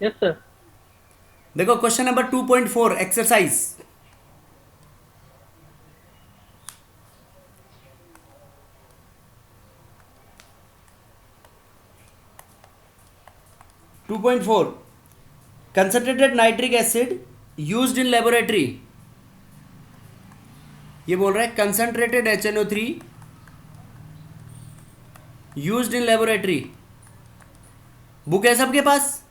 Yes sir. देखो question number 2.4 exercise. 2.4 concentrated nitric acid used in laboratory. ये बोल रहा है concentrated HNO3 used in laboratory. Book है सबके पास?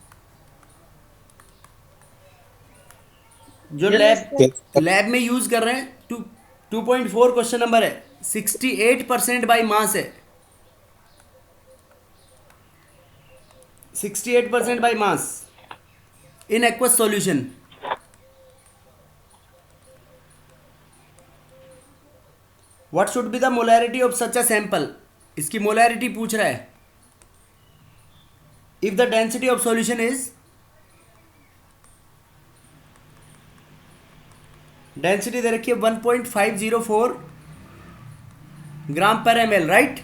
जो यस लैब सर। लैब में यूज कर रहे हैं। 2.4 क्वेश्चन नंबर है। 68% बाई मास है। 68% by mass in aqueous solution. What should be the molarity of such a sample. इसकी मोलैरिटी पूछ रहा है। If the density of solution is, density दे रखी है 1.504 ग्राम पर ml, राइट।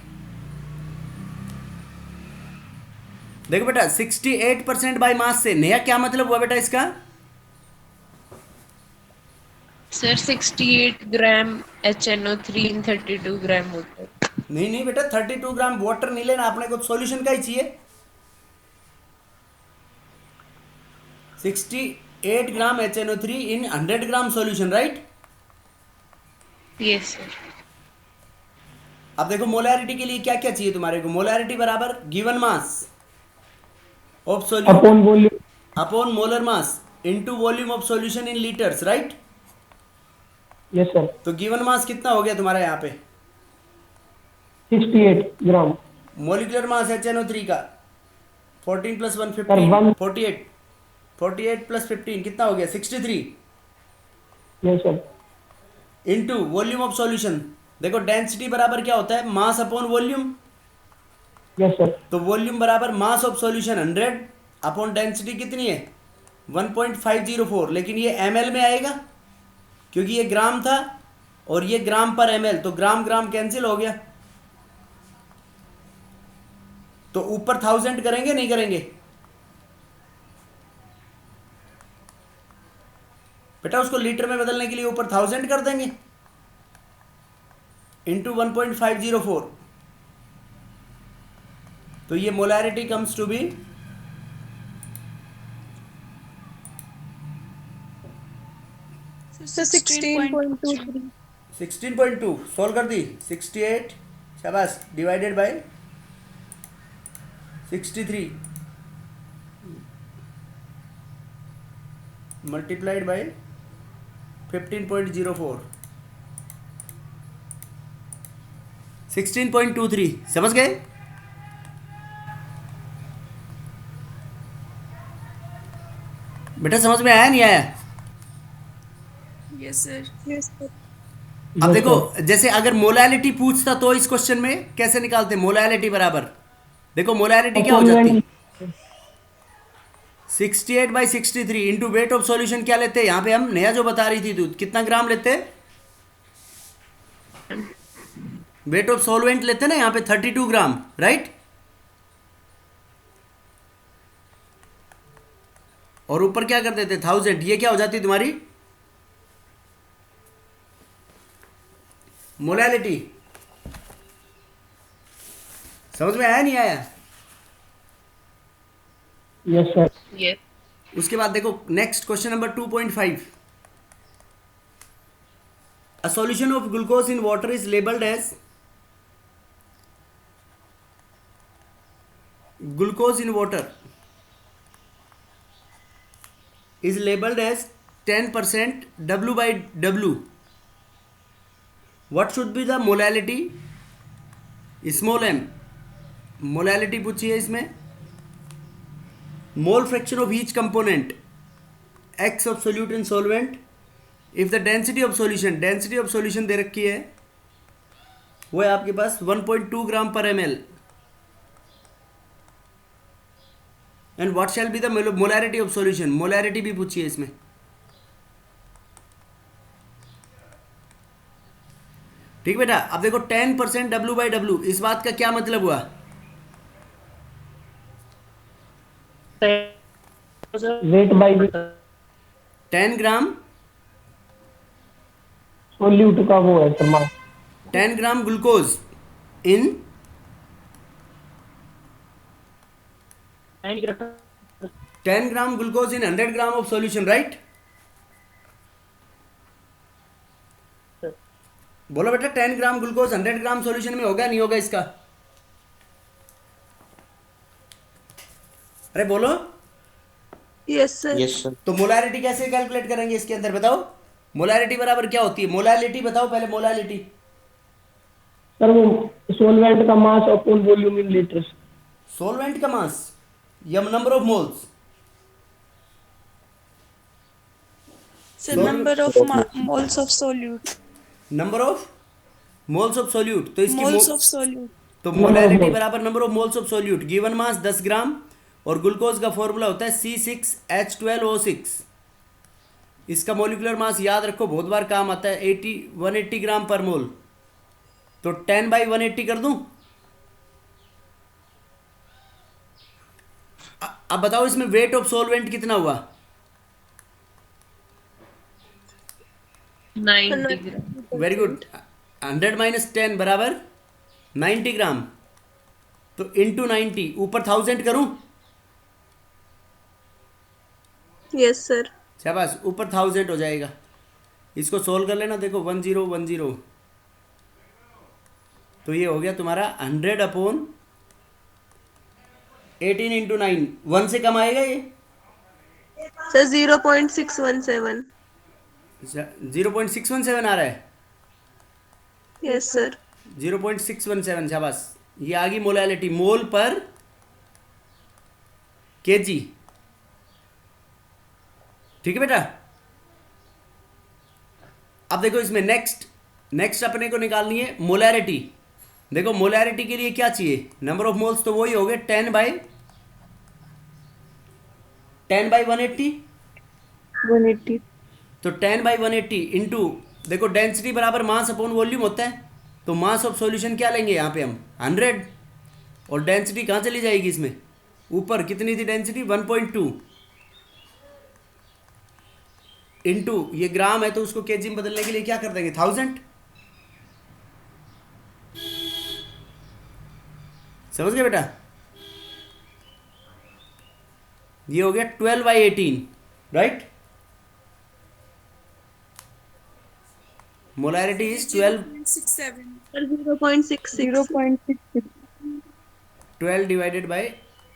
देखो बेटा 68% बाई मास से नया क्या मतलब हुआ बेटा इसका? सर 68 ग्राम HNO3 इन 32 ग्राम वाटर। नहीं नहीं बेटा, 32 ग्राम वाटर नहीं लेना आपने को, सॉल्यूशन का ही चाहिए। 68 ग्राम HNO3 इन 100 ग्राम सॉल्यूशन, राइट। Yes sir. अब देखो मोलैरिटी के लिए क्या क्या चाहिए तुम्हारे को। मोलैरिटी बराबर given mass of solute upon volume. Upon molar mass into volume of solution in litres, right. Yes sir. तो गिवन मास कितना हो गया तुम्हारा यहाँ पे? 68 ग्राम। मोलिकुलर मास HNO3 का 14 plus one sir 15, one. 48। 48 plus 15 कितना हो गया? 63 yes sir. Into volume of solution. देखो डेंसिटी बराबर क्या होता है? Mass upon volume. Yes sir. तो वॉल्यूम बराबर mass of solution 100 upon density कितनी है? 1.504। लेकिन ये ml में आएगा क्योंकि ये ग्राम था और ये ग्राम पर ml, तो ग्राम ग्राम कैंसिल हो गया। तो ऊपर 1000 करेंगे नहीं करेंगे? बेटा उसको लीटर में बदलने के लिए ऊपर 1000 कर देंगे इंटू 1.504। तो ये molarity comes to be sir 16.23। 16.2। Solve कर दी। 68, शाबाश, डिवाइडेड बाय 63 मल्टीप्लाइड बाय 15.04, 16.23। समझ गए? बेटा समझ में आया नहीं आया? Yes sir. अब यस देखो, सर। जैसे अगर मोलैलिटी पूछता तो इस क्वेश्चन में कैसे निकालते? मोलैलिटी बराबर, देखो मोलैलिटी क्या हो अपॉन जाती? Weight. 68/63 into weight of solution क्या लेते हैं यहाँ पे हम? नया जो बता रही थी तू, कितना ग्राम लेते हैं? वेट ऑफ सॉल्वेंट लेते हैं ना यहाँ पे 32 ग्राम, राइट। और ऊपर क्या कर देते? 1000। ये क्या हो जाती तुम्हारी मोलैलिटी? समझ में आया नहीं आया? Yes sir. यस। उसके बाद देखो next question number 2.5। A solution of glucose in water is labeled as, glucose in water is labeled as 10% W by W. What should be the molality? Small m molality पूछी है इसमें। Mole fraction of each component, X of solute in solvent. If the density of solution, density of solution दे रखी है, वो है आपके पास 1.2 ग्राम पर ml। And what shall be the molarity of solution, molarity भी पूछी है इसमें। ठीक बेटा। अब देखो 10% W बाई डब्ल्यू, इस बात का क्या मतलब हुआ? वेट बाई 10 ग्राम सोल्यूट का वो है sir mass. 10 gram glucose in 10 gram glucose in 100 gram of solution, right? बोलो बेटा, 10 ग्राम ग्लूकोज 100 ग्राम सॉल्यूशन में होगा नहीं होगा इसका? अरे बोलो। Yes sir. Yes sir. तो मोलारिटी कैसे कैलकुलेट करेंगे इसके अंदर, बताओ? मोलारिटी बराबर क्या होती है? मोलालिटी बताओ पहले, मोलालिटी। सर वो सोलवेंट का मास अपॉन वॉल्यूम इन लीटर्स। सोलवेंट का मास या number of moles? Sir number of moles of solute. Number of moles of solute. तो इसकी मोल्स ऑफ सोल्यूट। तो Number of मोलैरिटी moles। बराबर number of moles of solute, given mass 10 ग्राम, और glucose का formula होता है C6H12O6। इसका molecular mass याद रखो, बहुत बार काम आता है, 180 ग्राम पर मोल। तो 10/180 कर दूं? अब बताओ इसमें वेट ऑफ सोलवेंट कितना हुआ? 90 ग्राम। Very good. 100 माइनस 10 बराबर 90 ग्राम। तो इंटू 90, ऊपर 1000 करूं? Yes sir. शाबाश, ऊपर 1000 हो जाएगा। इसको सोल्व कर लेना, देखो 1010। तो ये हो गया तुम्हारा 100/18 इंटू 9। 1 से कम आएगा ये? सर 0.617। 0.617 आ रहा है। Yes sir. 0.617, शाबाश। ये आ गई मोलैलिटी, मोल पर केजी। ठीक है बेटा। अब देखो इसमें नेक्स्ट अपने को निकालनी है मोलैरिटी। देखो मोलैरिटी के लिए क्या चाहिए? नंबर ऑफ मोल्स तो वही हो गए 10/180। 180। तो 10/180 इंटू, देखो डेंसिटी बराबर मास अपॉन वॉल्यूम होता है। तो मास ऑफ सॉल्यूशन क्या लेंगे यहाँ पे हम? 100। और डेंसिटी कहाँ चली जाएगी इसमें? ऊपर कितनी थी डेंसिटी? 1.2 इंटू, ये ग्राम है तो उसको केजी में बदलने के लिए क्या कर देंगे? 1000। समझ गए बेटा? ये हो गया 12/18, right? Molarity is 12 divided by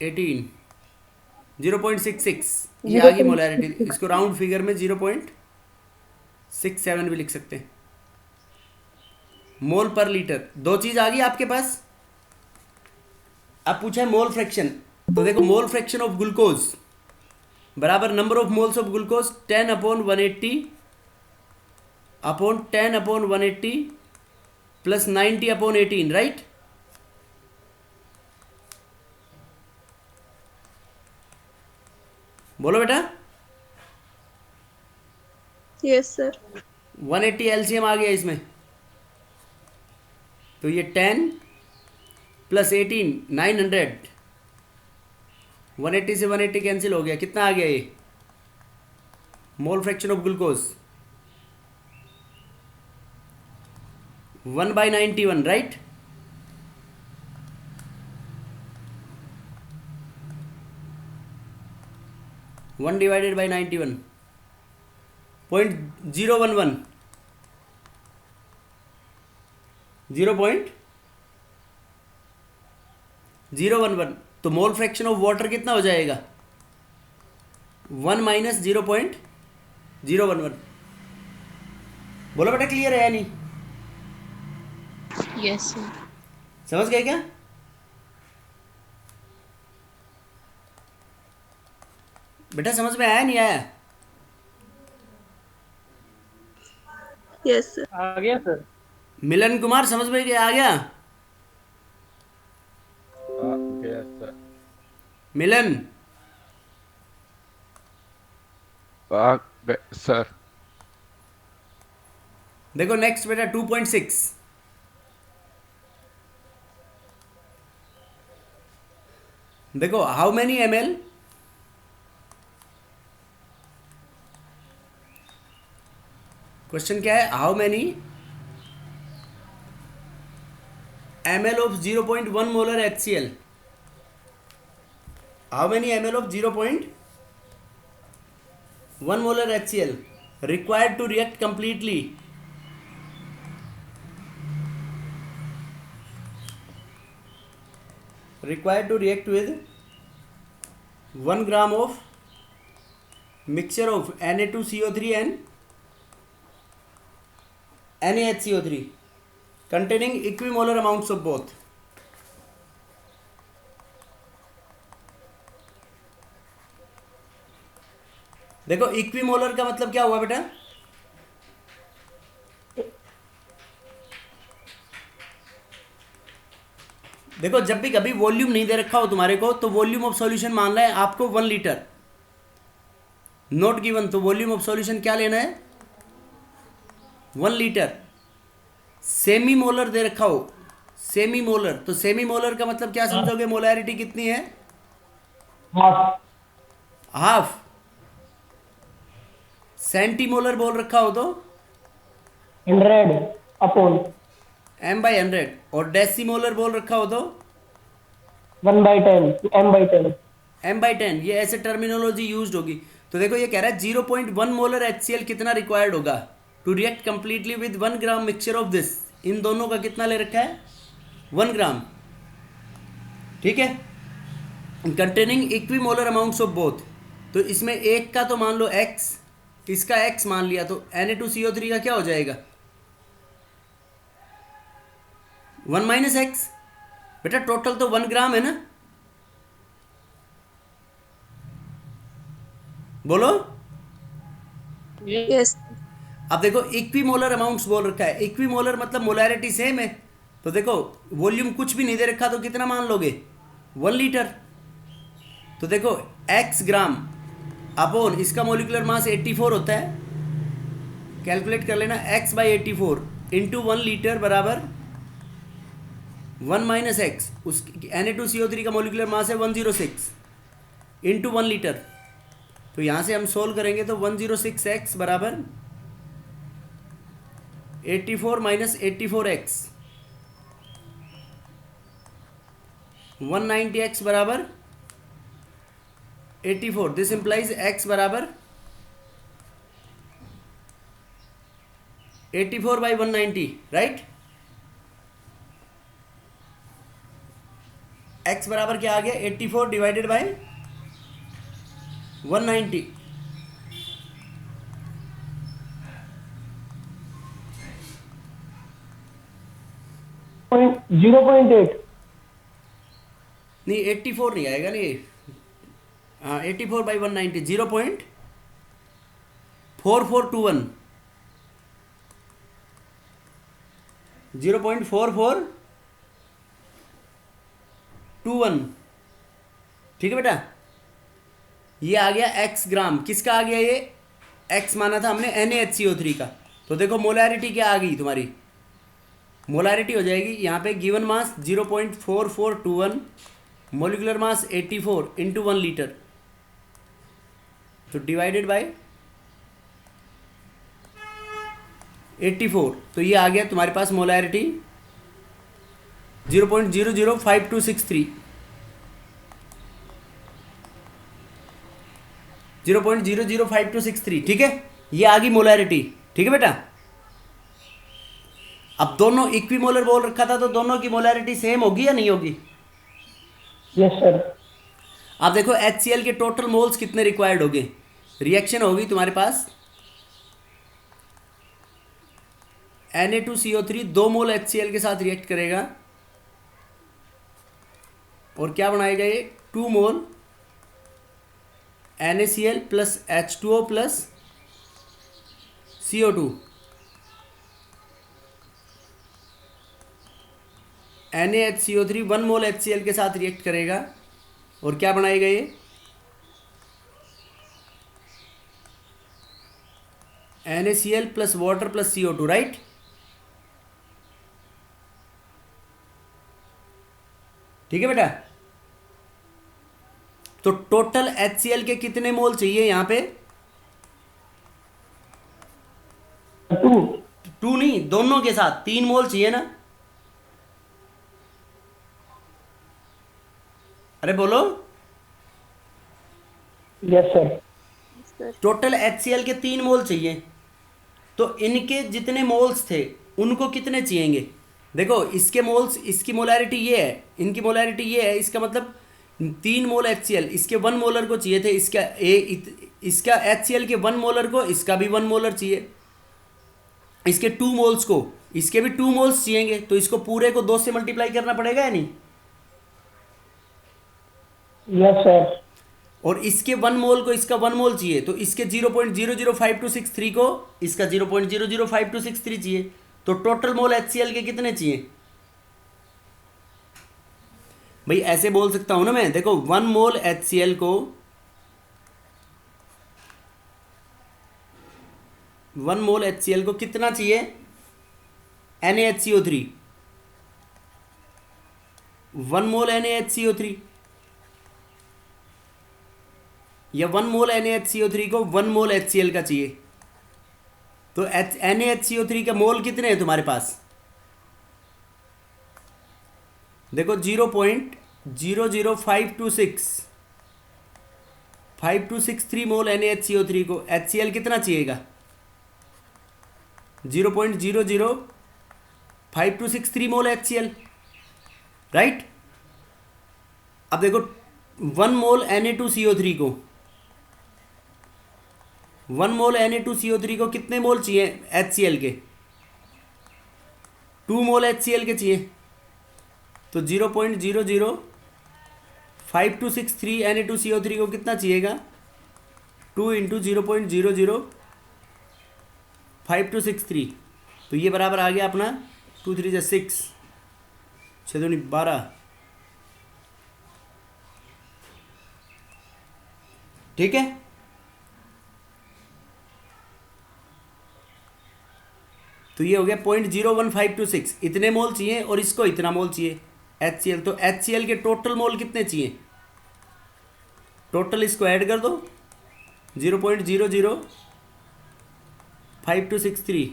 18, 0.66। ये आ गई मोलैरिटी। इसको राउंड फिगर में 0.67 भी लिख सकते हैं। मोल पर लीटर, दो चीज आ गई आपके पास। अब पूछा है मोल फ्रैक्शन। तो देखो मोल फ्रैक्शन ऑफ ग्लूकोज बराबर number of moles of glucose 10/180 plus 90/18, right? बोलो बेटा। Yes sir. 180 एलसीएम आ गया इसमें। तो ये 10 प्लस 18 900। 180 से 180 कैंसिल हो गया, कितना आ गया ये? मोल fraction of glucose 1/91, right? One divided by 91, 0.011, 0.011। तो मोल फ्रैक्शन ऑफ वाटर कितना हो जाएगा? 1 माइनस 0.011। बोलो बेटा, क्लियर है या नहीं? Yes sir. समझ गए क्या? बेटा समझ में आया नहीं आया? Yes sir. आ गया सर। मिलन कुमार समझ में आ गया? Yes sir. मिलन, सर। देखो नेक्स्ट बेटा 2.6। देखो हाउ मेनी ml क्वेश्चन क्या है, how many ml of 0.1 molar HCl, how many ml of 0.1 molar HCl required to react completely with 1 gram of mixture of Na2CO3 and NaHCO3 containing equimolar amounts of both. देखो equimolar का मतलब क्या हुआ बेटा, देखो जब भी कभी वॉल्यूम नहीं दे रखा हो तुम्हारे को तो वॉल्यूम ऑफ सॉल्यूशन मान रहा है आपको 1 लीटर, नोट गिवन, तो वॉल्यूम ऑफ सॉल्यूशन क्या लेना है 1 लीटर। सेमी मोलर दे रखा हो, सेमी मोलर, तो सेमी मोलर का मतलब क्या समझोगे, मोलैरिटी कितनी है, हाफ। हाफ। सेंटीमोलर बोल रखा हो तो 100 अपॉन m/100, और डेसीमोलर बोल रखा हो तो 1/10 m/10। m/10, ये ऐसे टर्मिनोलॉजी यूज्ड होगी। तो देखो ये कह रहा है 0.1 मोलर HCl कितना रिक्वायर्ड होगा to react completely with 1 gram mixture of this, इन दोनों का कितना ले रखा है 1 ग्राम, ठीक है, containing equimolar amounts of both. तो इसमें एक का तो मान लो x, इसका x मान लिया, तो Na2CO3 का क्या हो जाएगा 1 - x, बेटा टोटल तो 1 ग्राम है ना, बोलो। Yes. अब देखो इक्विमोलर अमाउंट्स बोल रखा है, इक्विमोलर मतलब मोलैरिटी सेम है, तो देखो वॉल्यूम कुछ भी नहीं दे रखा तो कितना मान लोगे 1 लीटर। तो देखो x ग्राम अपॉन इसका मोलिकुलर मास 84 होता है, कैलकुलेट कर लेना, x/84 इंटू 1 लीटर बराबर 1 - x, उस Na2CO3 का मोलिकुलर मास है 106 इंटू 1 लीटर, तो यहाँ से हम सोल्व करेंगे तो 106x बराबर 84 - 84x, 190x बराबर 84, दिस इंप्लाइज x बराबर 84/190, राइट। x बराबर क्या आ गया 84 डिवाइडेड बाय 190, पॉइंट 0.8। नहीं 84 नहीं आएगा, नहीं, हाँ 84/190, 0.4421, 0.4421, ठीक है बेटा। ये आ गया x ग्राम, किसका आ गया ये, x माना था हमने NaHCO3 का, तो देखो मोलैरिटी क्या आ गई तुम्हारी, मोलैरिटी हो जाएगी यहाँ पे given mass 0.4421, molecular mass 84 into 1 litre, तो डिवाइडेड बाय 84, तो ये आ गया तुम्हारे पास मोलैरिटी 0.005263, 0.005263, ठीक है, ये आ गई मोलैरिटी, ठीक है बेटा। अब दोनों इक्विमोलर बोल रखा था तो दोनों की मोलैरिटी सेम होगी या नहीं होगी, यस सर। आप देखो HCl के टोटल मोल्स कितने रिक्वायर्ड होंगे, रिएक्शन होगी तुम्हारे पास Na2CO3 2 मोल HCl के साथ रिएक्ट करेगा और क्या बनाएगा ये 2 मोल NaCl plus H2O plus CO2, NaHCO3 1 मोल HCl के साथ रिएक्ट करेगा और क्या बनाएगा ये NaCl plus water plus CO2, right. ठीक है बेटा, तो टोटल HCl के कितने मोल चाहिए यहाँ पे 2 नहीं, दोनों के साथ 3 मोल चाहिए ना। अरे बोलो। Yes sir. sir. Total HCl के 3 मोल चाहिए, तो इनके जितने मोल्स थे उनको कितने चाहिएंगे? देखो इसके मोल्स, इसकी मोलैरिटी ये है, इनकी मोलैरिटी ये है, इसका मतलब 3 मोल HCl, इसके 1 मोलर को चाहिए थे, इसका HCl के 1 मोलर को इसका भी 1 मोलर चाहिए, इसके 2 मोल्स को इसके भी 2 मोल्स चाहिएंगे, तो इसको पूरे को 2 से मल्टीप्लाई करना पड़ेगा या नहीं? Yes sir. और इसके 1 मोल को इसका 1 मोल चाहिए, तो इसके 0.005263 को इसका 0.005263 चाहिए, तो टोटल मोल HCl के कितने चाहिए? भाई ऐसे बोल सकता हूं ना मैं, देखो 1 मोल HCl को 1 मोल HCl को कितना चाहिए? NaHCO3, 1 मोल NaHCO3, या 1 मोल NaHCO3 को 1 मोल HCl का चाहिए, तो NaHCO3 का मोल कितने हैं तुम्हारे पास? देखो 0.00523 मोल NaHCO3 को HCl कितना चाहिएगा? 0.00523 मोल HCl, राइट। अब देखो 1 मोल Na2CO3 को 1 मोल Na2CO3 को कितने मोल चाहिए HCl के? 2 मोल HCl के चाहिए, तो 0.00523 Na2CO3 को कितना चाहिएगा? 2 इंटू 0.00523, तो ये बराबर आ गया अपना 2 3 6, 6 दूनी 12, ठीक है। तो ये हो गया 0.01526, इतने मोल चाहिए और इसको इतना मोल चाहिए HCl, तो HCl के टोटल मोल कितने चाहिए? टोटल इसको ऐड कर दो, 0.00523,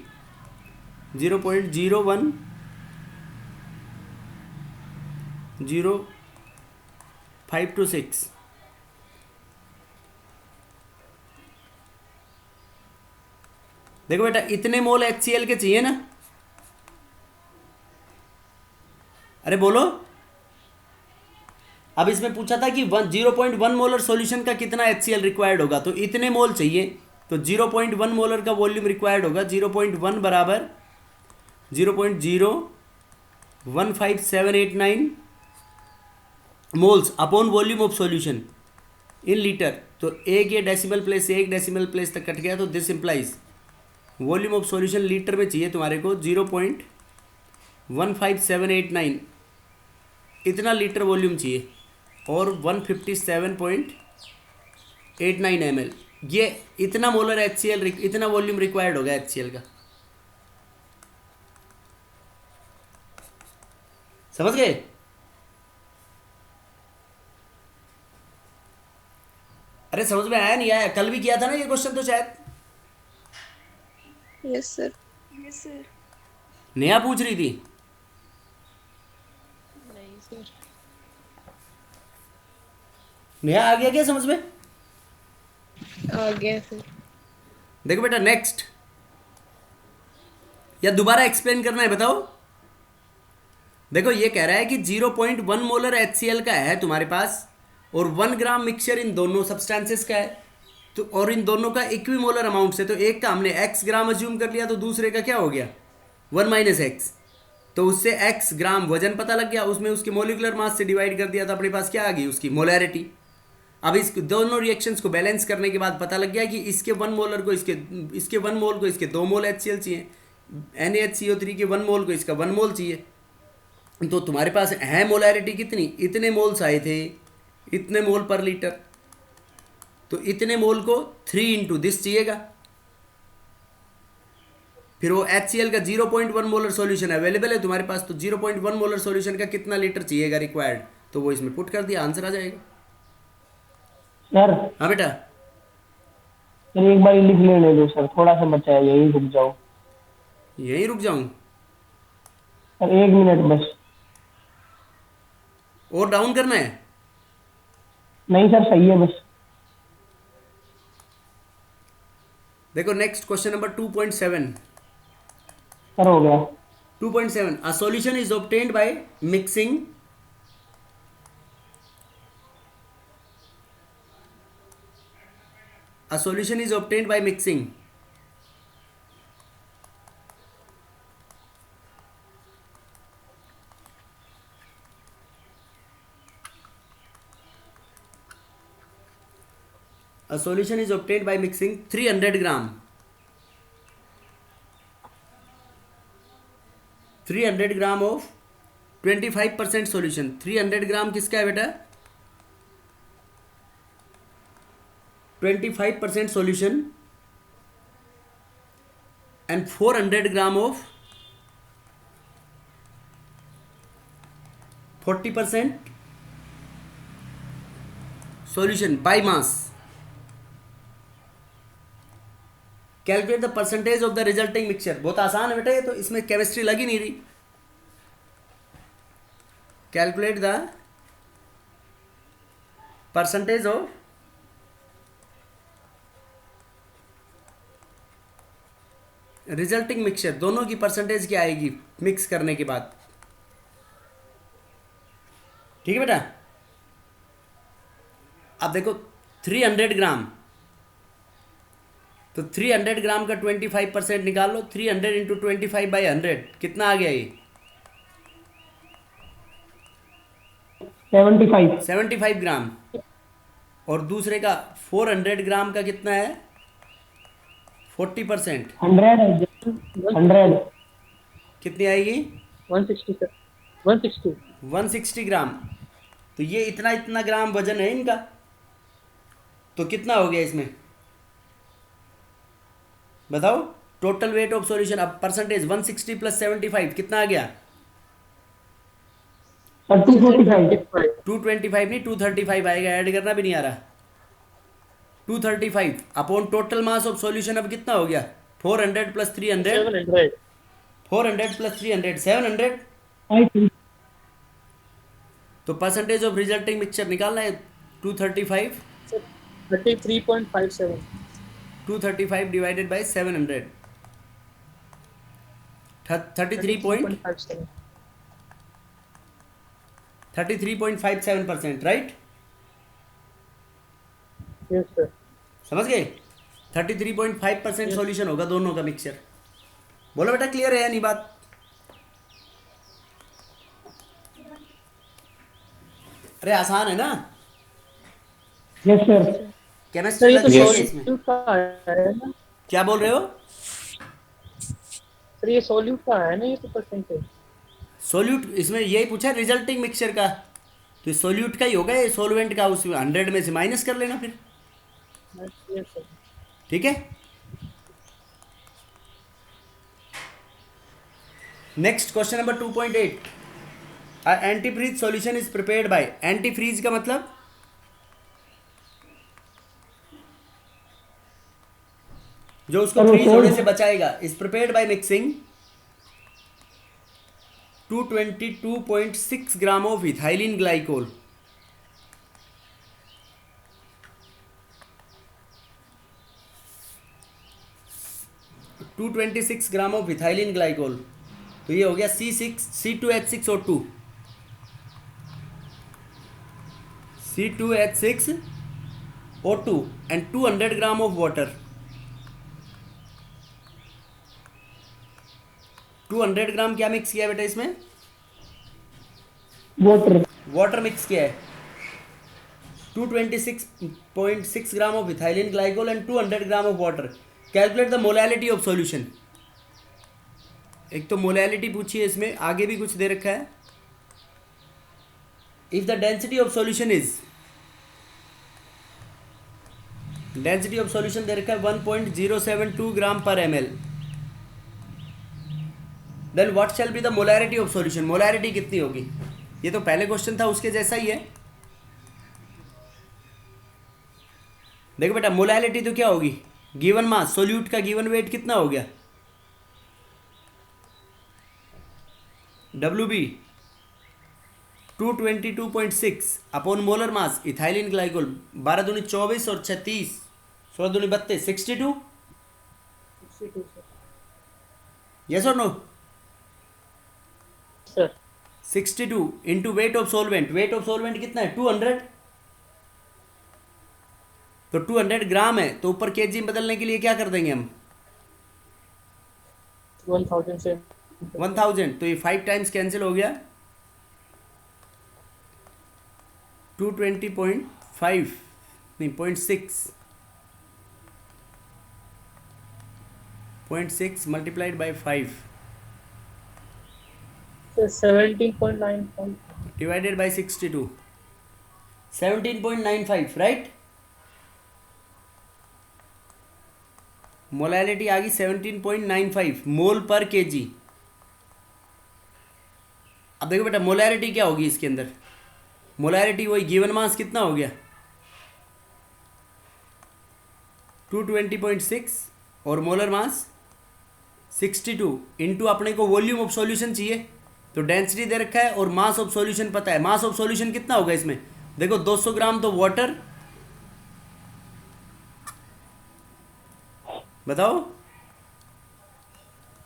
0.0100526, देखो बेटा इतने मोल HCl के चाहिए ना। अरे बोलो। अब इसमें पूछा था कि 0.1 मोलर सॉल्यूशन का कितना HCl रिक्वायर्ड होगा, तो इतने मोल चाहिए, तो 0.1 मोलर का वॉल्यूम रिक्वायर्ड होगा, 0.1 बराबर 0.015789 moles upon volume of solution in litre. तो एक ये डेसिमल प्लेस से एक डेसिमल प्लेस तक कट गया, तो this implies volume of solution litre में चाहिए तुम्हारे को 0.15789, इतना लीटर वॉल्यूम चाहिए, और 157.89 ml, ये इतना मोलर HCl, इतना वॉल्यूम रिक्वायर्ड होगा HCl का। समझ गए? अरे समझ में आया नहीं आया? कल भी किया था ना ये क्वेश्चन तो शायद। Yes, sir. Yes, sir. नया पूछ रही थी। नहीं सर। नया आ गया क्या समझ में? आ गया सर। देखो बेटा नेक्स्ट, या दोबारा एक्सप्लेन करना है बताओ। देखो ये कह रहा है कि 0.1 मोलर HCl का है तुम्हारे पास, और 1 ग्राम मिक्सचर इन दोनों सब्सटेंसेस का है, तो और इन दोनों का इक्विमोलर अमाउंट से, तो एक का हमने x ग्राम अज्यूम कर लिया, तो दूसरे का क्या हो गया 1 माइनस एक्स, तो उससे x ग्राम वजन पता लग गया, उसमें उसके मोलिकुलर मास से डिवाइड कर दिया, तो अपने पास क्या आ गई उसकी मोलैरिटी। अब इस दोनों रिएक्शंस को बैलेंस करने के बाद पता लग गया कि इसके 1 मोलर को इसके 1 मोल को इसके 2 मोल HCl चाहिए, NaHCO3 के 1 मोल को इसका 1 मोल चाहिए, तो तुम्हारे पास है मोलैरिटी कितनी? इतने मोल्स आए थे, इतने मोल पर लीटर, तो इतने मोल को 3 इंटू दिस चाहिएगा। फिर वो HCl का 0.1 मोलर सॉल्यूशन अवेलेबल है तुम्हारे पास, तो 0.1 मोलर सॉल्यूशन का कितना लीटर चाहिएगा रिक्वायर्ड, तो वो इसमें पुट कर दिया, आंसर आ जाएगा। सर हाँ बेटा। सर एक बार लिख लेने दो सर, थोड़ा सा बचा है, यही रुक जाओ। यहीं रुक जाऊं सर 1 मिनट बस। और डाउन करना है? नहीं सर, सही है बस। देखो नेक्स्ट क्वेश्चन नंबर 2.7। सर हो गया। 2.7 a solution is obtained by mixing a solution is obtained by mixing a solution is obtained by mixing 300 gram 300 gram of 25% solution। 300 ग्राम किसका है बेटा? 25% solution and 400 gram of 40% solution by mass। Calculate the percentage of the resulting mixture. बहुत आसान है बेटा ये तो, इसमें केमिस्ट्री लगी नहीं रही। Calculate the percentage of resulting mixture, दोनों की परसेंटेज क्या आएगी मिक्स करने के बाद। ठीक है बेटा। अब देखो 300 ग्राम, तो 300 ग्राम का 25% निकाल लो। 300 इंटू 25/100 कितना आ गया ये? 75। 75 ग्राम। और दूसरे का 400 ग्राम का कितना है? 40%। 100 है। 100। कितनी आएगी? 160 सर, 160। 160 ग्राम। तो ये इतना इतना ग्राम वजन है इनका, तो कितना हो गया इसमें बताओ? Total weight of solution. अब परसेंटेज 160 प्लस 75 कितना आ गया? सर 245। 225 नहीं 235 आएगा, ऐड करना भी नहीं आ रहा। 235 upon total mass of solution अब कितना हो गया? 400 प्लस 300, 700। 400 प्लस 300 700। तो परसेंटेज ऑफ रिजल्टिंग मिक्सचर निकालना है 235। 33.57। 235 divided by 700, 33.57। 33.57%, right? Yes sir. समझ गए? 33.5% सॉल्यूशन होगा दोनों का मिक्सचर। बोलो बेटा, क्लियर है या नहीं बात? अरे आसान है ना? Yes sir. सर केमिस्ट्री ये तो लगी है सॉल्यूट इसमें। का है ना क्या बोल रहे हो? सर, ये सॉल्यूट का है ना, ये तो परसेंटेज। सोल्यूट इसमें यही पूछा रिजल्टिंग मिक्सचर का, तो सोल्यूट का ही होगा ये, सोलवेंट का उसमें 100 में से माइनस कर लेना फिर। Yes sir. ठीक है। Next question number 2.8। Anti freeze solution is prepared by. Anti freeze का मतलब जो उसको फ्रीज होने से बचाएगा। Is prepared by mixing 222.6 gram of ethylene glycol. 226 gram of ethylene glycol. तो ये हो गया C2H6O2, C2H6O2 and 200 gram of water. 200 gram क्या मिक्स किया बेटा इसमें? वाटर। वाटर मिक्स किया है। 226.6 ग्राम of ethylene glycol and 200 gram of water. Calculate the molality of solution. एक तो मोलैलिटी पूछी है इसमें, आगे भी कुछ दे रखा है। If the density of solution is, density of solution दे रखा है 1.072 ग्राम पर ml, then what shall be the molarity of solution. Molarity कितनी होगी? ये तो पहले क्वेश्चन था उसके जैसा ही है। देखो बेटा, मोलैलिटी तो क्या होगी? गिवन मास, सोल्यूट का गिवन वेट कितना हो गया? WB 222.6 upon molar mass ethylene glycol 12 दूनी 24 और 36 16 दूनी 32 62 62 sir. यस और no Sir. 62 into weight of solvent कितना है 200 तो 200 ग्राम है तो ऊपर केजी में बदलने के लिए क्या कर देंगे हम 1000 से 1000 तो ये 5 टाइम्स कैंसिल हो गया 220.5 नहीं 0.6 multiplied by 5 Sir, 17.95. Divided by 62 17.95 right molality आ गई 17.95 मोल पर केजी। अब देखो बेटा मोलैरिटी क्या होगी इसके अंदर मोलैरिटी वही गिवन मास कितना हो गया 220.6 और मोलर मास 62 इंटू अपने को वॉल्यूम ऑफ सॉल्यूशन चाहिए तो डेंसिटी दे रखा है और मास ऑफ सॉल्यूशन पता है मास ऑफ सॉल्यूशन कितना होगा इसमें देखो 200 ग्राम तो वाटर बताओ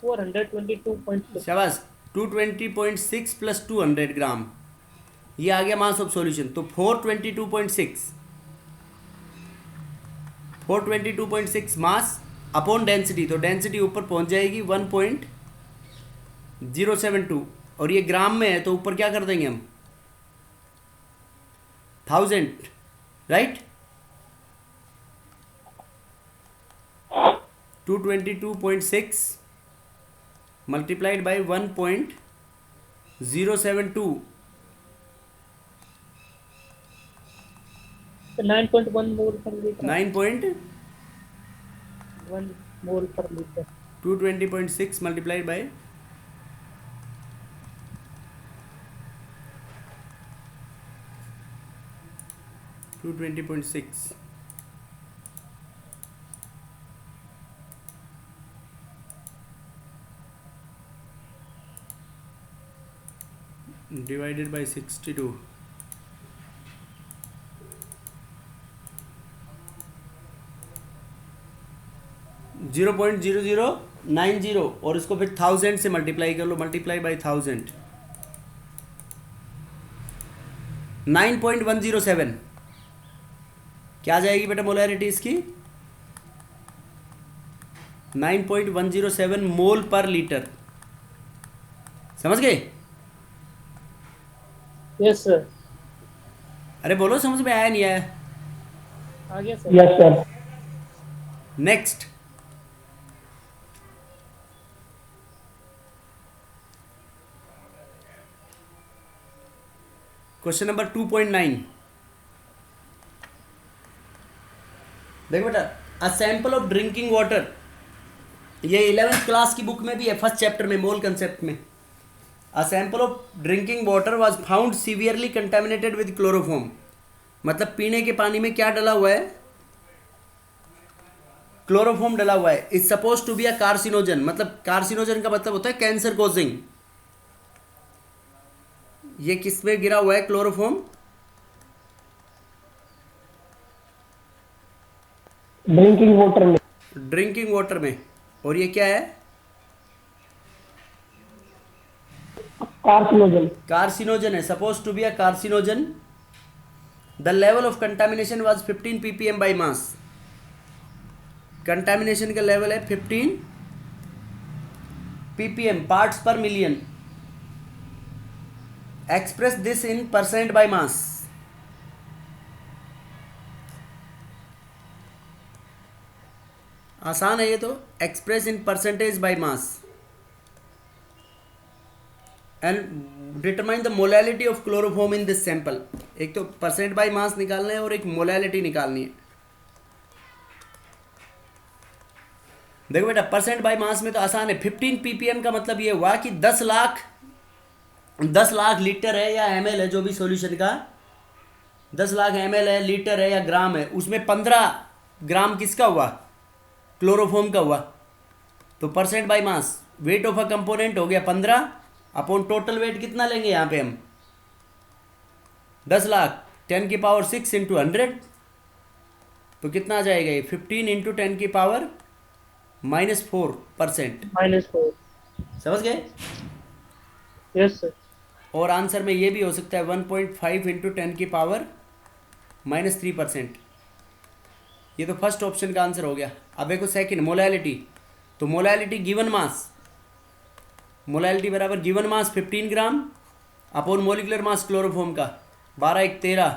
422.6. शाबाश 220.6 प्लस 200 ग्राम ये आ गया मास ऑफ सॉल्यूशन तो 422.6 मास अपॉन डेंसिटी तो डेंसिटी ऊपर पहुंच जाएगी 1.072 और ये ग्राम में है तो ऊपर क्या कर देंगे हम 1000 right 222.6 multiplied by 1.072 So 9.1 mole per liter. 1 mole per liter. 9.220.6 multiplied by 220.6 divided by 62 0.0090 और इसको फिर 1000 से मल्टीप्लाई कर लो मल्टीप्लाई बाई 1000 9.107 क्या आ जाएगी बेटा मोलैरिटी इसकी 9.107 मोल पर लीटर समझ गए Yes sir. अरे बोलो समझ में आया नहीं आया आ गया sir. Yes sir next question number 2.9 देखो बेटा a sample of drinking water ये 11th क्लास की बुक में भी है फर्स्ट चैप्टर में मोल कंसेप्ट में a sample of drinking water was found severely contaminated with chloroform मतलब पीने के पानी में क्या डला हुआ है क्लोरोफॉर्म डला हुआ है is suppose to be a carcinogen मतलब कार्सिनोजन का मतलब होता है कैंसर कॉजिंग ये किस में गिरा हुआ है क्लोरोफॉर्म ड्रिंकिंग वाटर में और ये क्या है कार्सिनोजन है suppose to be a carcinogen the level of contamination was 15 ppm by mass contamination का लेवल है 15 ppm parts per million express this in percent by mass आसान है ये तो express in percentage by mass and determine the molality of chloroform in this sample एक तो percent by मास निकालना है और एक मोलैलिटी निकालनी है देखो बेटा परसेंट बाय मास में तो आसान है 15 ppm का मतलब ये हुआ कि 10 लाख लीटर है या ml है जो भी सॉल्यूशन का 10 लाख ml है लीटर है या ग्राम है उसमें 15 ग्राम किसका हुआ क्लोरोफॉर्म का हुआ तो percent by mass weight of a component हो गया 15 अपॉन टोटल वेट कितना लेंगे यहाँ पे हम 10 लाख 10 की पावर 6 इंटू 100, तो कितना आ जाएगा ये 15 इंटू 10 की पावर -4%। -4। समझ गए? Yes sir. और आंसर में ये भी हो सकता है 1.5 इंटू 10 की पावर -3%। ये तो फर्स्ट ऑप्शन का आंसर हो गया। अब देखो सेकंड मोलैलिटी। तो मोलैलिटी गिवन मास, मोलैलिटी बराबर गिवन मास 15 ग्राम अपॉन मोलिकुलर मास क्लोरोफॉर्म का 12 1 13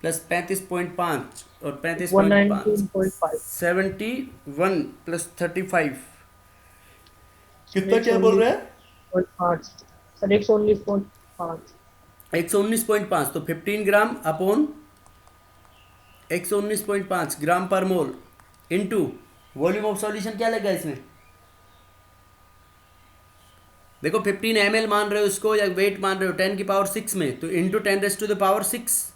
प्लस 35.5 और 35.5 119.5। 71 प्लस 35 कितना क्या बोल रहे हैं? 5 सर 119.5। 119.5 तो 15 ग्राम अपॉन 119.5 ग्राम पर मोल इनटू वॉल्यूम ऑफ सॉल्यूशन क्या लगा इसमें? देखो 15 ml मान रहे हो इसको या वेट मान रहे हो 10 की पावर 6 में, तो इंटू 10⁻⁶।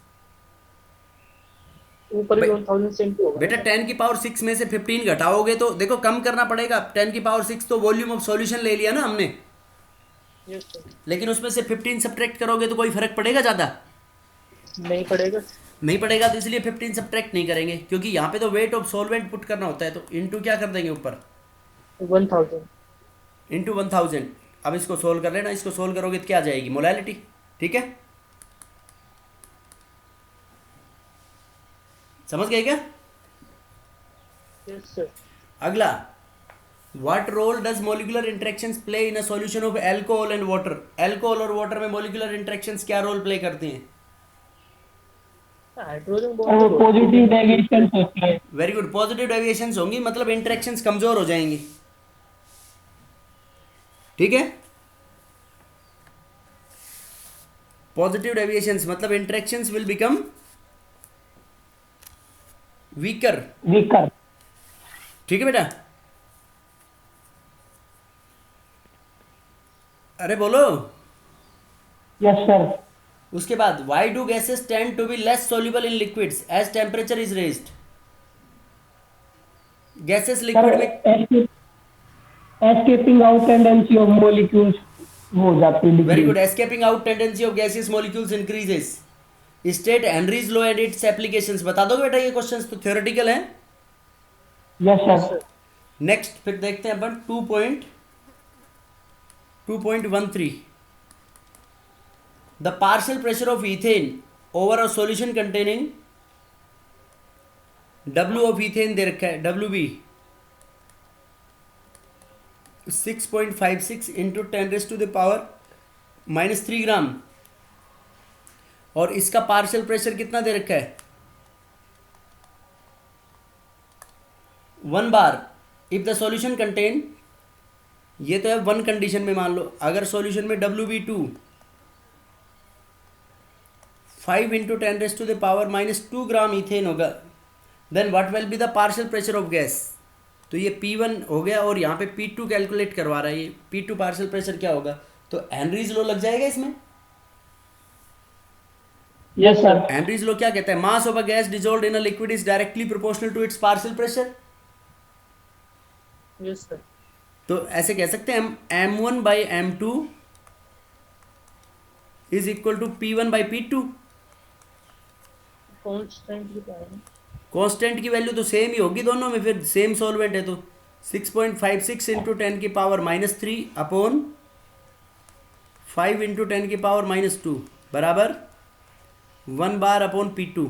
ऊपर भी 1000 से इंटू होगा बेटा 10 की पावर 6 में से 15 घटाओगे तो देखो कम करना पड़ेगा। 10 की पावर 6 तो वॉल्यूम ऑफ सॉल्यूशन ले लिया ना हमने, यस सर। लेकिन उसमें से 15 सब्ट्रैक्ट करोगे तो कोई फर्क पड़ेगा ज़्यादा? नहीं पड़ेगा। नहीं पड़ेगा, तो इसलिए 15 सब्ट्रैक्ट नहीं करेंगे, क्योंकि यहाँ पे तो वेट ऑफ सॉल्वेंट पुट करना होता है। तो इंटू क्या कर देंगे ऊपर 1000। इंटू 1000। अब इसको सोल्व कर लेना, इसको सोल्व करोगे तो क्या आ जाएगी मोलैलिटी। ठीक है, समझ गए क्या? Yes sir. अगला, what role does molecular interactions play in a solution of alcohol and water. Alcohol और वाटर में मोलिकुलर इंटरेक्शंस क्या रोल प्ले करती हैं? हाइड्रोजन और बॉन्ड पॉजिटिव डेविएशन होता है। वेरी गुड, पॉजिटिव डेविएशंस होंगी, मतलब इंटरेक्शंस कमजोर हो जाएंगी। ठीक है, पॉजिटिव डेविएशंस मतलब interactions will become weaker. Weaker. ठीक है बेटा, अरे बोलो। Yes sir. उसके बाद why do gases tend to be less soluble in liquids as temperature is raised. Gases sir liquid में escaping out tendency of molecules हो जाती है। Very good, escaping out tendency of gases molecules increases. State Henry's law and its applications. बता दो बेटा, ये questions तो theoretical हैं। Yes sir. नेक्स्ट फिर देखते हैं अपन 2.13 the partial pressure of ethane over a solution containing W of ethane दे रखा है WB 6.56 इंटू 10⁻³ ग्राम, और इसका पार्शियल प्रेशर कितना दे रखा है 1 बार। इफ द सॉल्यूशन कंटेन, ये तो है वन कंडीशन में, मान लो अगर सॉल्यूशन में WB2 5 इंटू 10⁻⁻² ग्राम इथेन होगा, then what will be the partial pressure of gas. तो ये P1 हो गया और यहाँ पे P2 कैलकुलेट करवा रहा है। ये P2 पार्शियल प्रेशर क्या होगा, तो हेनरीज लॉ लग जाएगा इसमें। Yes sir. हेनरीज लॉ क्या कहता है, mass of a gas dissolved in a liquid is directly proportional to its partial pressure. Yes sir. तो ऐसे कह सकते हैं हम M1/M2 is equal to P1/P2। Constant की क्या है? कांस्टेंट की वैल्यू तो सेम ही होगी दोनों में, फिर सेम सॉल्वेंट है तो 6.56 इंटू 10⁻³ अपॉन 5 इंटू 10⁻² बराबर 1 बार अपॉन P2।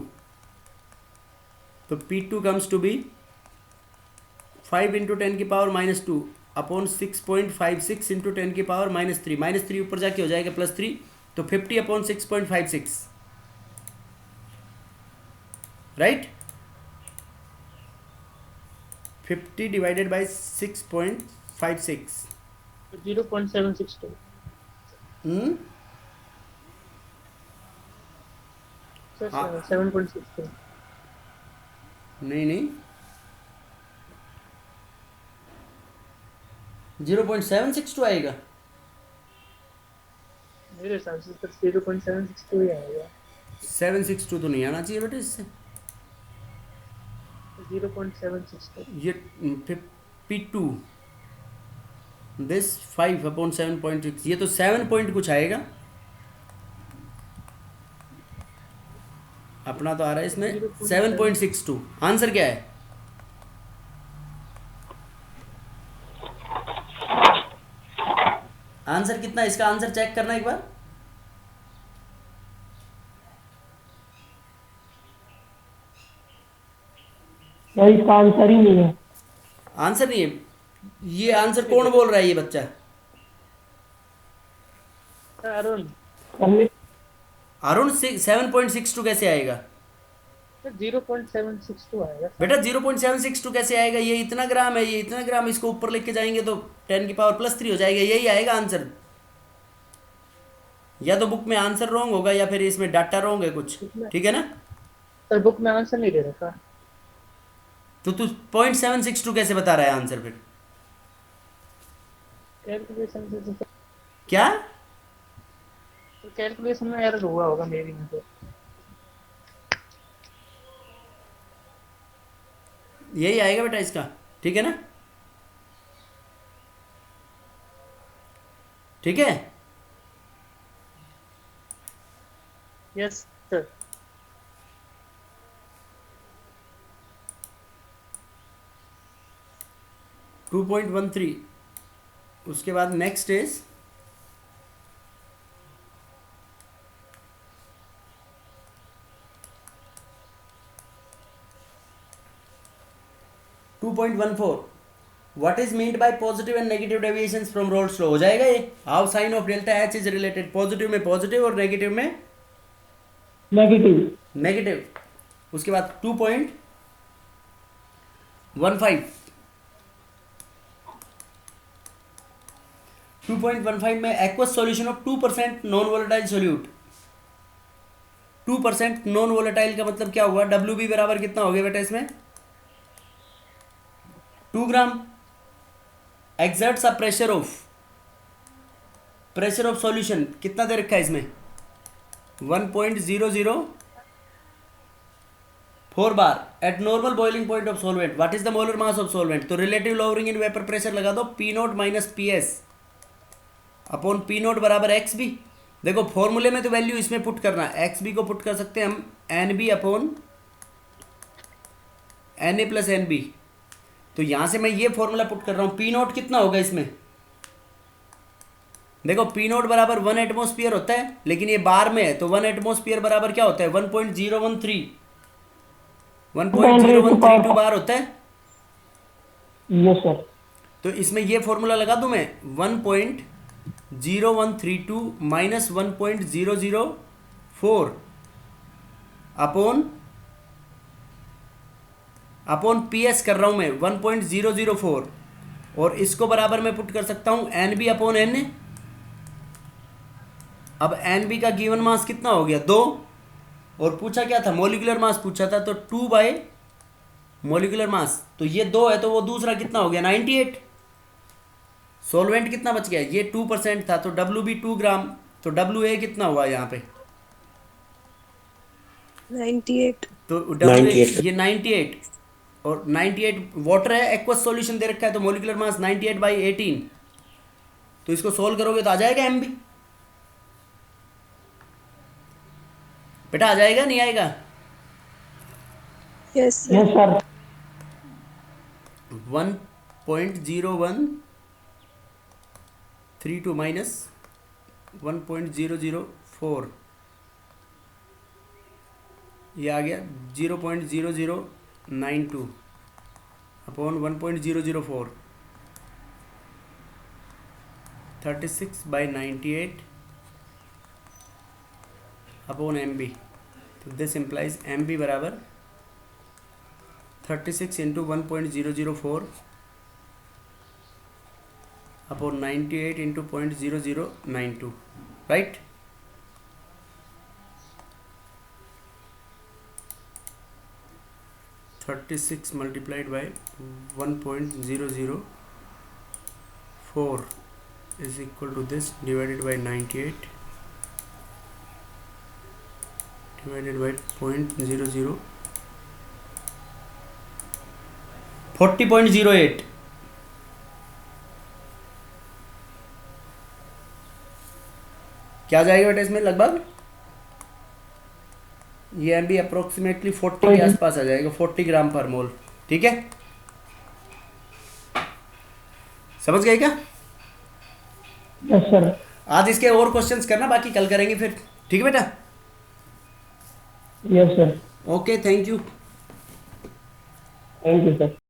तो P2 comes to be 5 into 10⁻² upon 6.56 into 10⁻³ -3 ऊपर जाके हो जाएगा +3, तो 50 upon 6.56 right. 50 divided by 6.56। 0.762। Sir हाँ। 7.62। नहीं 0.762 आएगा। मेरे हिसाब से तो 0.762 ही आएगा। 762 तो नहीं आना चाहिए बेटे इससे। 0.762। ये P2 दिस 5/7.6, ये तो 7 पॉइंट कुछ आएगा अपना, तो आ रहा है इसमें 7.62। आंसर क्या है? आंसर कितना है इसका? आंसर चेक करना एक बार। भाई इसका आंसर ही नहीं है। आंसर नहीं है? ये आंसर कौन बोल रहा है? ये बच्चा अरुण हमने अरुण। 7.62 कैसे आएगा 0.762 आएगा। बेटा? 0.762 कैसे आएगा? ये इतना ग्राम है, ये इतना ग्राम, इसको ऊपर लेके जाएंगे तो 10⁻+3 हो जाएगा। यही आएगा आंसर। या तो बुक में आंसर रॉन्ग होगा या फिर इसमें डाटा रॉन्ग है कुछ, ठीक है ना? सर बुक में आंसर नहीं दे रखा। तो तू 0.762 कैसे बता रहा है आंसर फिर? कैलकुलेशन से तो क्या? कैलकुलेशन में एरर हुआ होगा मेरी में तो। यही आएगा बेटा इसका, ठीक है ना? ठीक है। Yes sir. 2.13। उसके बाद next is 2.14। What is meant by positive and negative deviations from Rolle's law? हो जाएगा ये। How sign of delta H is related? Positive में पॉजिटिव और नेगेटिव में नेगेटिव। नेगेटिव। उसके बाद 2.15। 2.15 में aqueous solution of 2% non volatile solute. 2% non volatile का मतलब क्या हुआ? WB बराबर कितना हो गया बेटा इसमें? 2 gram. Exerts a pressure of solution कितना दे रखा है इसमें? 1.004 bar at normal boiling point of solvent. What is the molar mass of solvent? तो relative lowering in vapour pressure लगा दो, P0 minus PS upon P0 बराबर XB। देखो फॉर्मूले में तो वैल्यू इसमें पुट करना है, XB को पुट कर सकते हैं हम NB upon NA plus NB। तो यहां से मैं ये फॉर्मूला पुट कर रहा हूं। P0 कितना होगा इसमें? देखो P0 बराबर 1 एटमोस्फियर होता है, लेकिन ये बार में है तो 1 एटमोस्फियर बराबर क्या होता है? 1.013 बार होता है। Yes sir. तो इसमें ये फॉर्मूला लगा दूं मैं, 1.0132 माइनस 1.004 अपॉन PS कर रहा हूं मैं 1.004, और इसको बराबर में पुट कर सकता हूं NB अपॉन NA। अब NB का गिवन मास कितना हो गया? 2, और पूछा क्या था? मॉलिक्यूलर मास पूछा था, तो 2 बाय मॉलिक्यूलर मास, तो ये 2 है तो वो दूसरा कितना हो गया? 98। सॉल्वेंट कितना बच गया? ये 2% था तो WB 2 ग्राम, तो WA कितना हुआ यहाँ पे? 98. तो WA ये 98, और 98 वाटर है, एक्वस सॉल्यूशन दे रखा है, तो मॉलिक्यूलर मास 98/18। तो इसको सोल्व करोगे तो आ जाएगा MB। बेटा आ जाएगा नहीं आएगा? Yes sir. Yes sir. 1.0132 minus 1.004, ये आ गया 0.0092 अपॉन 1.004, 36/98 अपॉन MB। तो दिस इम्प्लाइज MB बराबर 36 into 1.004 upon 98 into 0.0092, right? Thirty six multiplied by 1.004 is equal to this divided by 98 divided by 0.00 40.08। क्या जाएगा बेटा इसमें लगभग, ये एम बी अप्रोक्सीमेटली 40 के आसपास आ जाएगा, 40 ग्राम पर मोल। ठीक है, समझ गए क्या? Yes sir. आज इसके और क्वेश्चंस करना, बाकी कल करेंगे फिर। ठीक है बेटा, yes sir. Okay, thank you. Thank you sir.